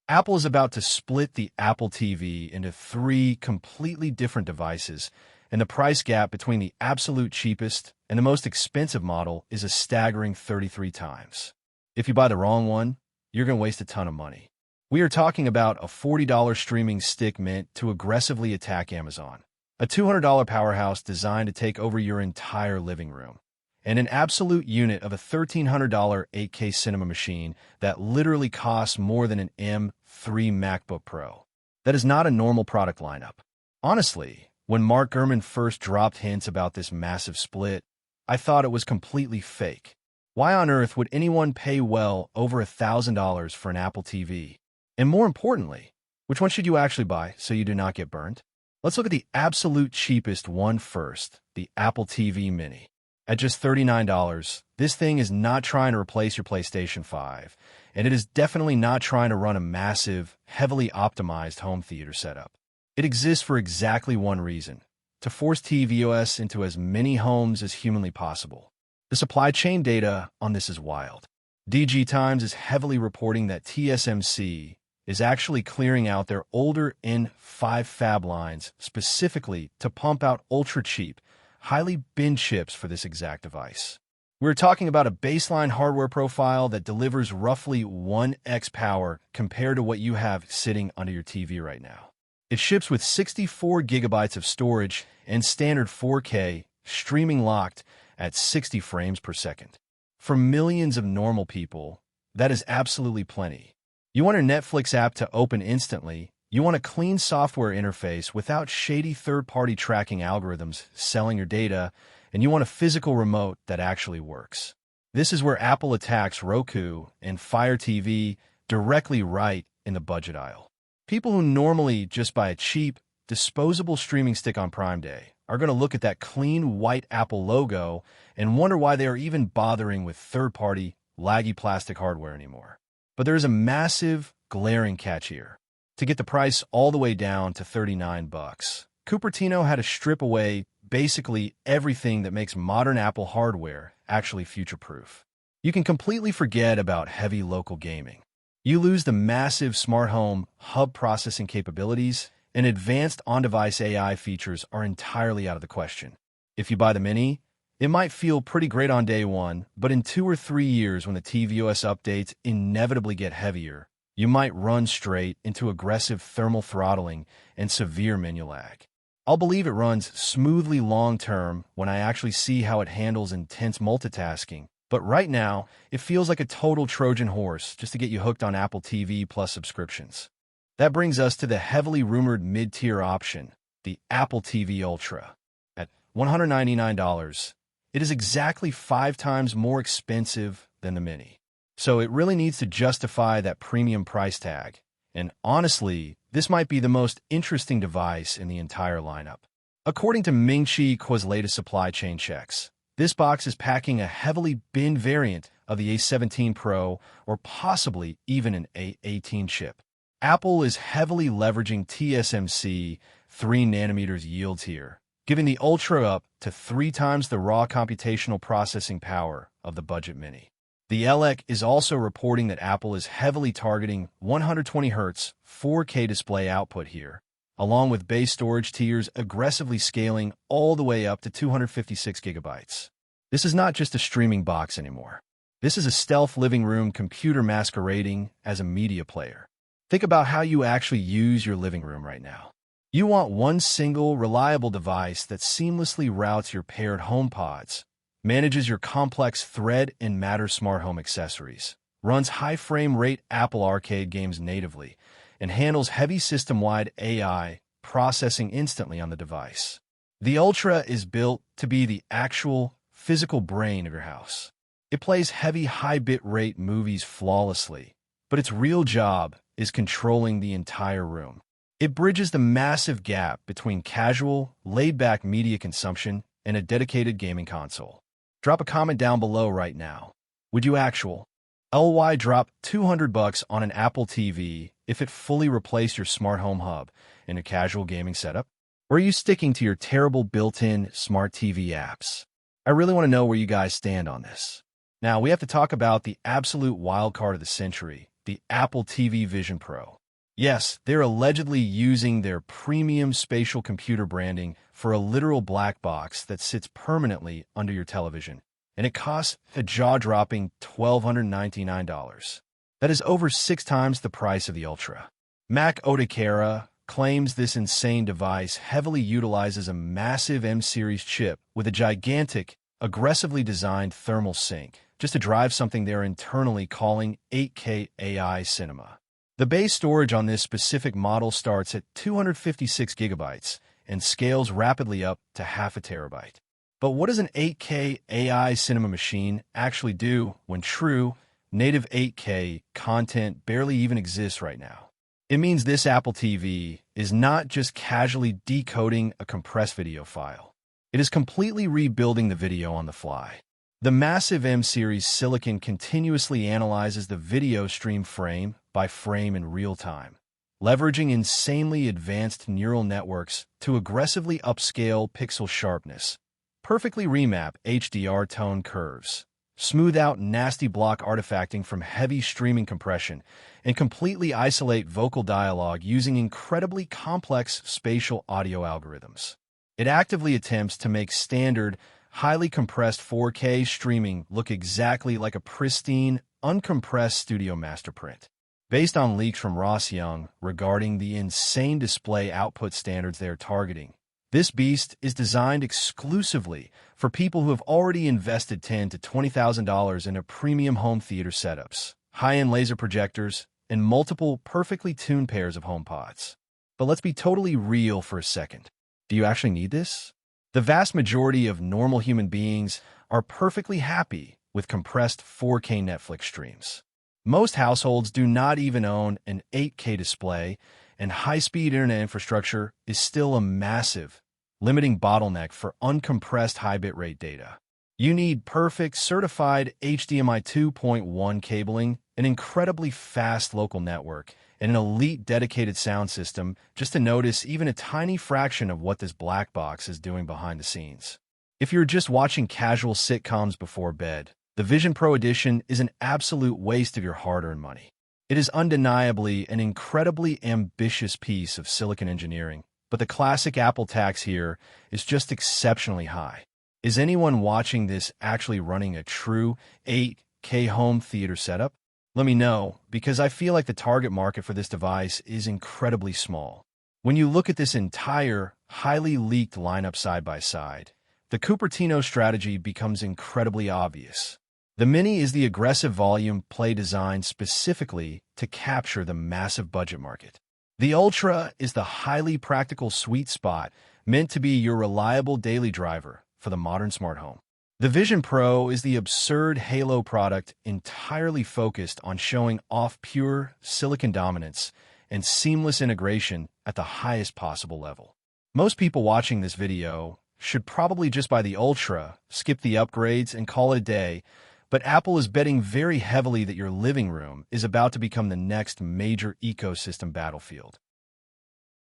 Apple is about to split the Apple TV into three completely different devices, and the price gap between the absolute cheapest and the most expensive model is a staggering 33 times. If you buy the wrong one, you're going to waste a ton of money. We are talking about a $40 streaming stick meant to aggressively attack Amazon, a $200 powerhouse designed to take over your entire living room, and an absolute unit of a $1,300 8K cinema machine that literally costs more than an M3 MacBook Pro. That is not a normal product lineup. Honestly, when Mark Gurman first dropped hints about this massive split, I thought it was completely fake. Why on earth would anyone pay well over $1,000 for an Apple TV? And more importantly, which one should you actually buy so you do not get burned? Let's look at the absolute cheapest one first, the Apple TV Mini. At just $39, this thing is not trying to replace your PlayStation 5, and it is definitely not trying to run a massive, heavily optimized home theater setup. It exists for exactly one reason: to force tvOS into as many homes as humanly possible. The supply chain data on this is wild. DG Times is heavily reporting that TSMC is actually clearing out their older N5 fab lines specifically to pump out ultra-cheap, highly binned chips for this exact device. We're talking about a baseline hardware profile that delivers roughly 1x power compared to what you have sitting under your TV right now. It ships with 64 gigabytes of storage and standard 4K, streaming locked at 60 frames per second. For millions of normal people, that is absolutely plenty. You want your Netflix app to open instantly. You want a clean software interface without shady third-party tracking algorithms selling your data, and you want a physical remote that actually works. This is where Apple attacks Roku and Fire TV directly right in the budget aisle. People who normally just buy a cheap, disposable streaming stick on Prime Day are going to look at that clean white Apple logo and wonder why they are even bothering with third-party, laggy plastic hardware anymore. But there is a massive, glaring catch here. To get the price all the way down to $39, Cupertino had to strip away basically everything that makes modern Apple hardware actually future-proof. You can completely forget about heavy local gaming. You lose the massive smart home hub processing capabilities, and advanced on-device AI features are entirely out of the question. If you buy the Mini, it might feel pretty great on day one, but in 2 or 3 years when the tvOS updates inevitably get heavier, you might run straight into aggressive thermal throttling and severe menu lag. I'll believe it runs smoothly long-term when I actually see how it handles intense multitasking, but right now, it feels like a total Trojan horse just to get you hooked on Apple TV Plus subscriptions. That brings us to the heavily rumored mid-tier option, the Apple TV Ultra. At $199, it is exactly 5 times more expensive than the Mini. So it really needs to justify that premium price tag. And honestly, this might be the most interesting device in the entire lineup. According to Ming-Chi's latest supply chain checks, this box is packing a heavily binned variant of the A17 Pro or possibly even an A18 chip. Apple is heavily leveraging TSMC 3nm yields here, giving the Ultra up to 3 times the raw computational processing power of the budget Mini. The LEC is also reporting that Apple is heavily targeting 120Hz 4K display output here, along with base storage tiers aggressively scaling all the way up to 256 gigabytes. This is not just a streaming box anymore. This is a stealth living room computer masquerading as a media player. Think about how you actually use your living room right now. You want one single, reliable device that seamlessly routes your paired HomePods, manages your complex Thread and Matter smart home accessories, runs high frame rate Apple Arcade games natively, and handles heavy system-wide AI processing instantly on the device. The Ultra is built to be the actual physical brain of your house. It plays heavy high-bit rate movies flawlessly, but its real job is controlling the entire room. It bridges the massive gap between casual, laid-back media consumption and a dedicated gaming console. Drop a comment down below right now. Would you drop $200 on an Apple TV if it fully replaced your smart home hub in a casual gaming setup? Or are you sticking to your terrible built-in smart TV apps? I really want to know where you guys stand on this. Now, we have to talk about the absolute wild card of the century, the Apple TV Vision Pro. Yes, they're allegedly using their premium spatial computer branding for a literal black box that sits permanently under your television, and it costs a jaw-dropping $1,299. That is over 6 times the price of the Ultra. Mac Otakara claims this insane device heavily utilizes a massive M-series chip with a gigantic, aggressively designed thermal sink just to drive something they're internally calling 8K AI cinema. The base storage on this specific model starts at 256 gigabytes and scales rapidly up to half a terabyte. But what does an 8K AI cinema machine actually do when true, native 8K content barely even exists right now? It means this Apple TV is not just casually decoding a compressed video file. It is completely rebuilding the video on the fly. The massive M-series silicon continuously analyzes the video stream frame by frame in real time, leveraging insanely advanced neural networks to aggressively upscale pixel sharpness, perfectly remap HDR tone curves, smooth out nasty block artifacting from heavy streaming compression, and completely isolate vocal dialogue using incredibly complex spatial audio algorithms. It actively attempts to make standard, highly compressed 4K streaming look exactly like a pristine, uncompressed studio masterprint. Based on leaks from Ross Young regarding the insane display output standards they are targeting, this beast is designed exclusively for people who have already invested $10,000 to $20,000 into premium home theater setups, high-end laser projectors, and multiple perfectly tuned pairs of HomePods. But let's be totally real for a second. Do you actually need this? The vast majority of normal human beings are perfectly happy with compressed 4K Netflix streams. Most households do not even own an 8K display, and high-speed internet infrastructure is still a massive, limiting bottleneck for uncompressed high bitrate data. You need perfect, certified HDMI 2.1 cabling, an incredibly fast local network, and an elite dedicated sound system just to notice even a tiny fraction of what this black box is doing behind the scenes. If you're just watching casual sitcoms before bed, the Vision Pro Edition is an absolute waste of your hard-earned money. It is undeniably an incredibly ambitious piece of silicon engineering, but the classic Apple tax here is just exceptionally high. Is anyone watching this actually running a true 8K home theater setup? Let me know, because I feel like the target market for this device is incredibly small. When you look at this entire, highly leaked lineup side by side, the Cupertino strategy becomes incredibly obvious. The Mini is the aggressive volume play designed specifically to capture the massive budget market. The Ultra is the highly practical sweet spot meant to be your reliable daily driver for the modern smart home. The Vision Pro is the absurd halo product entirely focused on showing off pure silicon dominance and seamless integration at the highest possible level. Most people watching this video should probably just buy the Ultra, skip the upgrades, and call it a day, but Apple is betting very heavily that your living room is about to become the next major ecosystem battlefield.